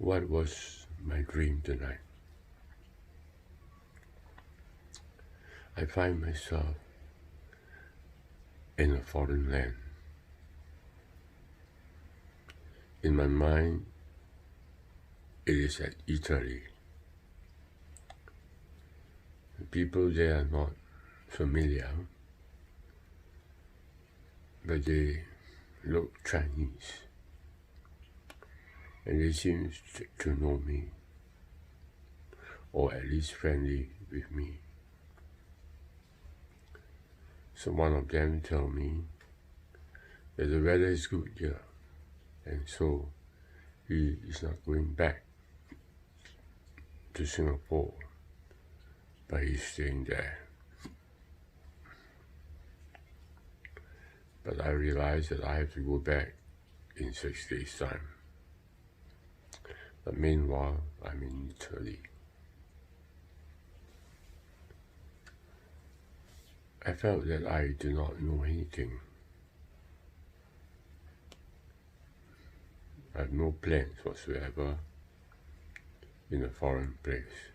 What was my dream tonight? I find myself in a foreign land. In my mind, it is at Italy. The people there are not familiar, but they look Chinese, and they seem to know me, or at least friendly with me. So one of them told me that the weather is good here, and so he is not going back to Singapore, but he's staying there. But I realized that I have to go back in 6 days' time. But meanwhile, I'm in Italy. I felt that I do not know anything. I have no plans whatsoever in a foreign place.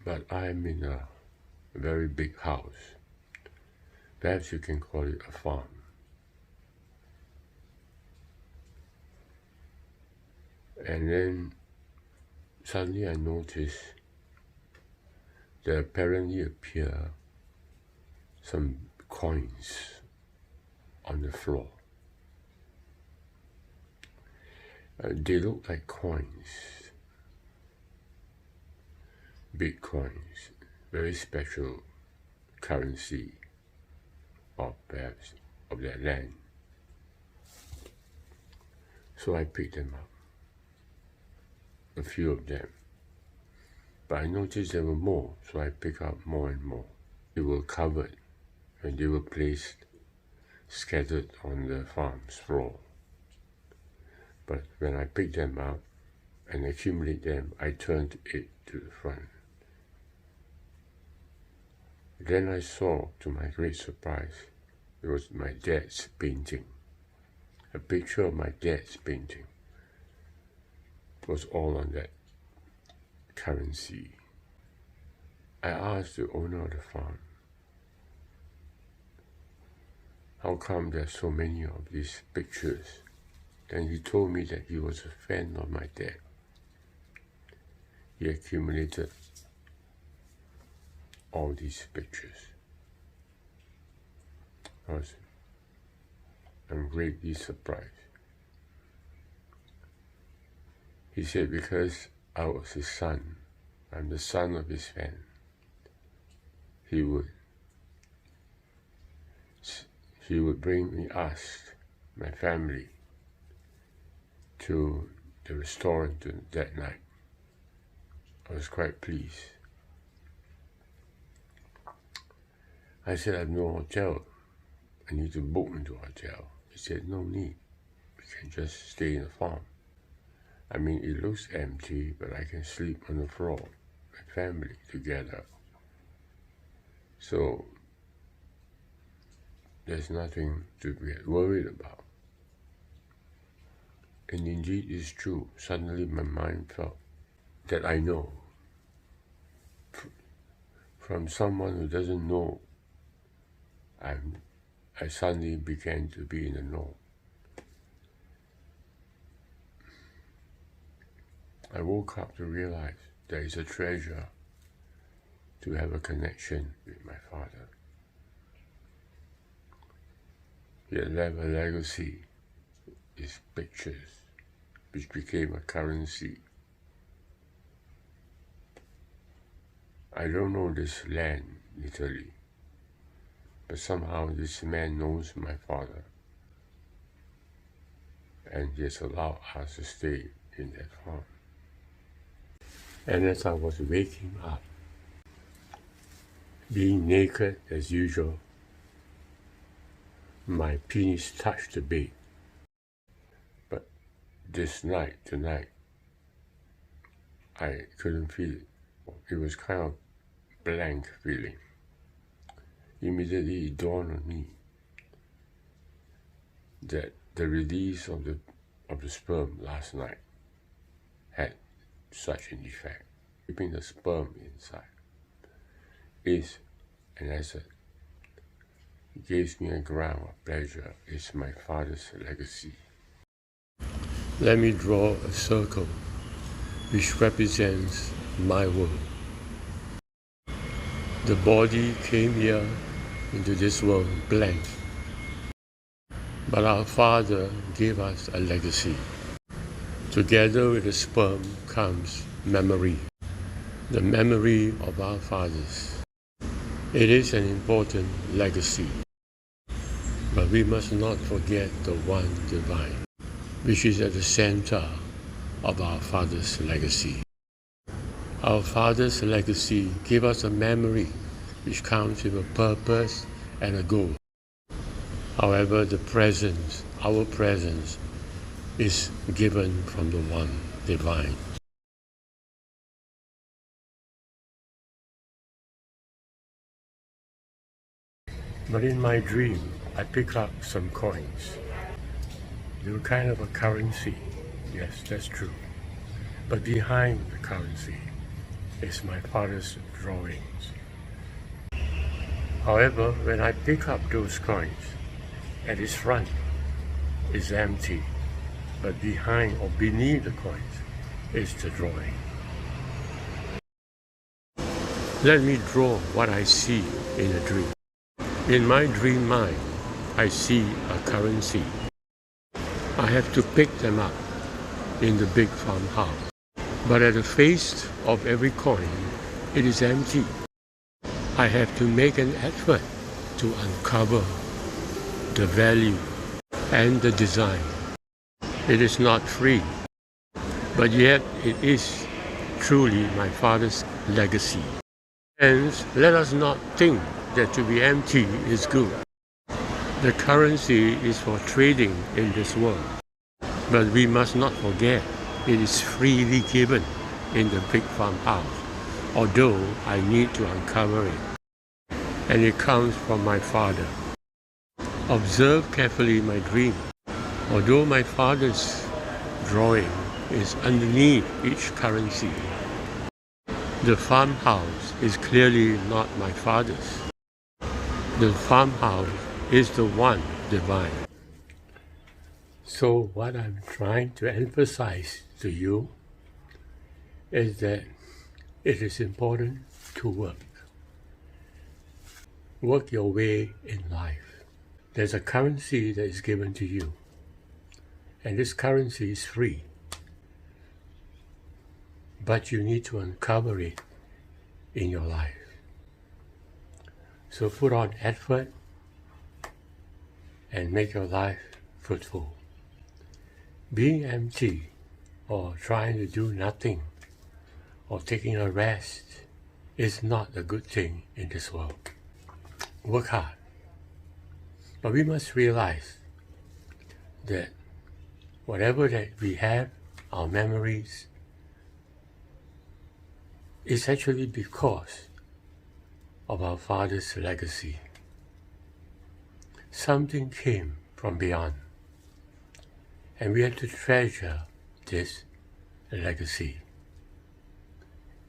But I'm in a very big house. Perhaps you can call it a farm. And then suddenly I noticed there apparently appear some coins on the floor. They look like coins, big coins, very special currency of perhaps of that land. So I picked them up, a few of them. But I noticed there were more, so I picked up more and more. They were covered and they were placed, scattered on the farm's floor. But when I picked them up and accumulated them, I turned it to the front. Then I saw, to my great surprise, it was my dad's painting. A picture of my dad's painting was all on that currency. I asked the owner of the farm, how come there's so many of these pictures? And he told me that he was a fan of my dad. He accumulated all these pictures. I'm greatly surprised. He said, because I was his son, I'm the son of his fan, he would bring me, us, my family, to the restaurant that night. I was quite pleased. I said, I have no hotel. I need to book into a hotel. He said, no need. We can just stay in the farm. I mean, it looks empty, but I can sleep on the floor, my family together. So there's nothing to get worried about. And indeed, it's true. Suddenly my mind felt that I know. From someone who doesn't know, I suddenly began to be in the know. I woke up to realize there is a treasure to have a connection with my father. He had left a legacy, his pictures, which became a currency. I don't know this land, Italy, but somehow this man knows my father, and he has allowed us to stay in that farm. And as I was waking up, being naked as usual, my penis touched the bed. But tonight, I couldn't feel it. It was kind of blank feeling. Immediately it dawned on me that the release of the sperm last night had such an effect. Keeping the sperm inside is an asset. It gives me a ground of pleasure. It's my father's legacy. Let me draw a circle which represents my world. The body came here into this world blank, but our Father gave us a legacy. Together with the sperm comes memory, the memory of our fathers. It is an important legacy, but we must not forget the one divine, which is at the center of our Father's legacy. Our Father's legacy gave us a memory which comes with a purpose and a goal. However, our presence, is given from the one divine. But in my dream, I pick up some coins. They were kind of a currency. Yes, that's true. But behind the currency is my father's drawings. However, when I pick up those coins, at its front is empty, but behind or beneath the coins is the drawing. Let me draw what I see in a dream. In my dream mind, I see a currency. I have to pick them up in the big farmhouse. But at the face of every coin, it is empty. I have to make an effort to uncover the value and the design. It is not free, but yet it is truly my father's legacy. Hence, let us not think that to be empty is good. The currency is for trading in this world, but we must not forget it is freely given in the big farmhouse, although I need to uncover it. And it comes from my father. Observe carefully my dream. Although my father's drawing is underneath each currency, the farmhouse is clearly not my father's. The farmhouse is the one divine. So what I'm trying to emphasize to you is that it is important to work. Work your way in life. There's a currency that is given to you, and this currency is free. But you need to uncover it in your life. So put on effort and make your life fruitful. Being empty or trying to do nothing or taking a rest is not a good thing in this world. Work hard. But we must realize that whatever that we have, our memories, is actually because of our father's legacy. Something came from beyond, and we have to treasure this legacy.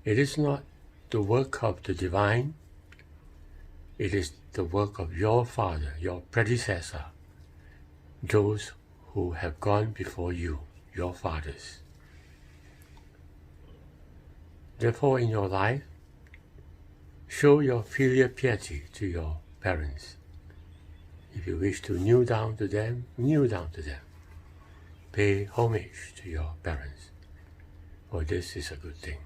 It is not the work of the divine, it is the work of your father, your predecessor, those who have gone before you, your fathers. Therefore, in your life, show your filial piety to your parents. If you wish to kneel down to them, kneel down to them. Pay homage to your parents, for this is a good thing.